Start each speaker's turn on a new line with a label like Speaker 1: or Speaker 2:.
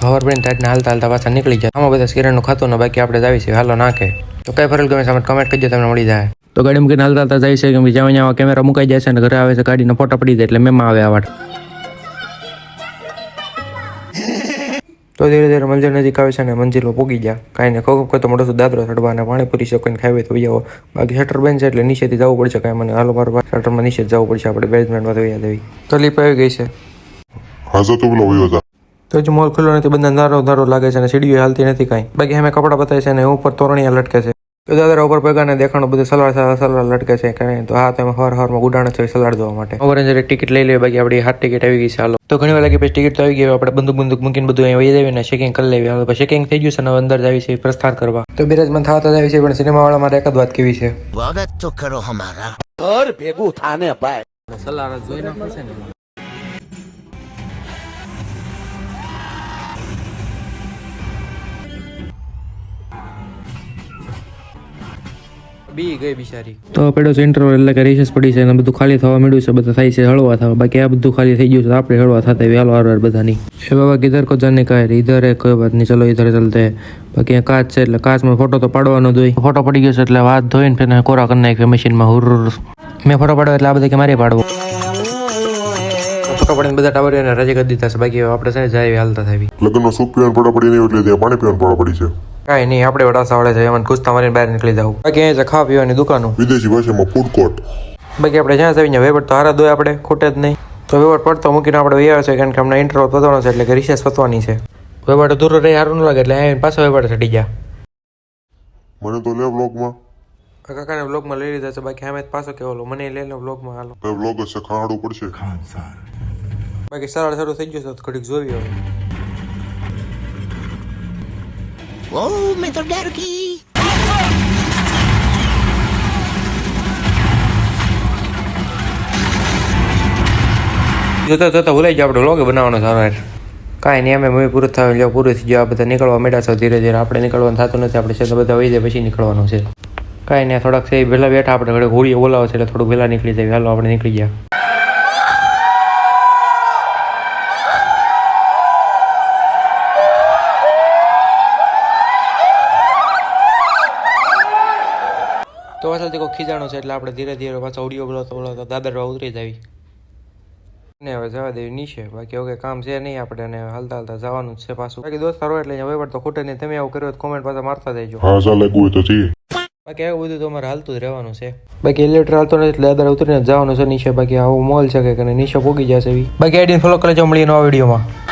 Speaker 1: ખબર પડીને ત્યાં હાલતા હાલતા પાછા નીકળી જાય. આમાં બધા કિરણનું ખાતું ને બાકી આપણે જાવી છે હાલો નાખે તો કઈ ફરક ગમે સામે કમેન્ટ કરજો તમને મળી જાય. તો ગાડી મૂકીને હાલતા હાલતા જાય છે કે જ્યાં કેમેરા મુકાઈ જાય છે ને ઘરે આવે છે ગાડીનો ફોટો પડી જાય એટલે મેમાં આવે આવાડ. તો ધીરે ધીરે મંજિલ નજીક આવે છે ને મંજિલો પૂગી ગયા. કાંઈ ને ખોખ તો મોટો દાદરો ચડવા અને પાણીપુરી શોખીને ખાવી તો જાઓ. બાકી શટર બંધ છે એટલે નીચેથી જવું પડશે. કાંઈ મને હાલો મારું શટરમાં નીચે જવું પડશે આપણે બેઝમેન્ટમાં તો યાદ આવી. તો લીપ આવી ગઈ છે.
Speaker 2: હાજો તો બોલો વયો જા.
Speaker 1: તો હજુ મોલ ખુલ્લો નથી બધા ધારો લાગે છે અને સીડીઓ હાલતી નથી કાંઈ. બાકી અમે કપડાં બતાવે છે અને ઉપર તોરણીયા લટકે છે. તો દાદરા ઉપર પગાને દેખાણું બધું સલવાર લટકે છે કાંઈ. તો હા તમે હવારમાં ગુડાણ છે સલાડ જોવા માટે ઓરેન્જ ટિકિટ લઈ લેવી. બાકી આપણી હાથ ટિકિટ આવી ગઈ છે હાલો. તો ઘણી વાર લાગી પછી ટિકિટ તો આવી ગઈ. આપણે બંદૂક મૂકીને બધું અહીં વહી દેવી ને ચેકિંગ કરી લેવી. હવે ચેકિંગ થઈ ગયું છે અને અંદર જાવી છે પ્રસ્થાન કરવા. તો બિરાજમાન થતા જ આવી છે પણ સિનેમા વાળા મારે એક જ વાત કેવી છે
Speaker 3: સ્વાગત તો કરો હમારા ઘર ભેગું થાને ભાઈ.
Speaker 1: સલાડ જોઈ નાખો છે ને બી ગઈ બિચારી. તો પેડો છે ઇન્ટરવલ એટલે કે રિસેસ પડી છે અને બધું ખાલી થવા મળ્યું છે. બધું થાય છે હળવા થવા. બાકી આ બધું ખાલી થઈ ગયું છે આપણે હળવા થતા હાલો વાર બધાની. એ બાબા કિધર કો જાને કા ઇધર હે કોઈ બાત નહીં ચલો ઇધર ચલતે. બાકી આ કાચ છે એટલે કાચમાં ફોટો તો પાડવાનો જ હોય. ફોટો પડી ગયો છે એટલે હાથ ધોઈને ફેર કોરા કરી નાખ્યો મશીનમાં હુર. મેં ફોટો પાડ્યો એટલે આ બધા કે મારે પાડવો. ફોટો પડીને બધા ટાવરીઓને રજી કરી દીધા છે. બાકી આપણે છે જાય હાલતા થાવી.
Speaker 2: લગ્નનો સૂપ પીવાનું ફોટો પડી નહીં એટલે ત્યાં પાણી પીવાનું ફોટો પડી છે.
Speaker 1: કાંઈ નહીં આપણે વડાસા વડે જાય એમાં ઘૂસતા મારીને બહાર નીકળી જવું. બાકી અહીંયા છે ખાવા પીવાની દુકાનો
Speaker 2: વિદેશી ભાષામાં ફૂડ કોર્ટ.
Speaker 1: બાકી આપણે જ્યાં જઈને વેવડ તો હારા દોય આપણે ખોટે જ નહીં. તો વેવડ પડતો મૂકીને આપણે વૈયા છે કારણ કે અમને ઇન્ટરવ્યુ પતવાનો છે એટલે કે રિસેસ પતવાની છે. વેવડ દૂર રહી સારું ન લાગે એટલે અહીં પાછા વેવડ ચડી ગયા.
Speaker 2: મને તો લે બ્લોગમાં
Speaker 1: કાકાને બ્લોગમાં લઈ લીધા છે. બાકી અમે પાછો કેવો મને લઈ લો બ્લોગમાં હાલો.
Speaker 2: બ્લોગ છે ખાડું પડશે.
Speaker 1: બાકી સલાડ શરૂ થઈ ગયું છે તો ઘડીક જોવી હવે.
Speaker 3: ઓ મેં તો ડર ગઈ.
Speaker 1: જોતા જોતા ભૂલાઈ જાય આપણે વ્લોગ બનાવવાનો સારો. કાંઈ નહીં અમે મૂવી પૂરું થયું પૂરું થઈ ગયું. આ બધા નીકળવા માંડ્યા છે ધીરે ધીરે. આપણે નીકળવાનું થતું નથી. આપણે છે બધા વહી જાય પછી નીકળવાનું છે. કાંઈ નહીં થોડાક છે વહેલા બેઠા આપણે ઘરે હોળી બોલાવે છે એટલે થોડુંક વહેલા નીકળી જાય. હાલો આપણે નીકળી ગયા. તો પાછળથી કોઈ ખીજાણો છે એટલે આપણે ધીરે ધીરે પાછા ઓડિયો બોલાવતા દાદરવા ઉતરી જ આવી ને હવે જવા દેવી નીચે. બાકી હવે કામ છે નહીં આપણે અને હાલતા હાલતા જવાનું જ છે પાછું. બાકી દોસ્તારો એટલે હવે તો ખૂટે નહીં. તમે આવું કર્યું કોમેન્ટ પાછા મારતા દેજો.
Speaker 2: હા ચાલે કોઈ તો છે.
Speaker 1: બાકી એવું બધું તો અમારે હાલતું જ રહેવાનું છે. બાકી એલિવેટર હાલતો નથી એટલે દાદર ઉતરીને જવાનું છે નીચે. બાકી આવું મોલ છે કે નીચે પોગી જશે. બાકી આઈડીને ફોલો કરી જાઓ. મળીએ નવા વિડીયોમાં.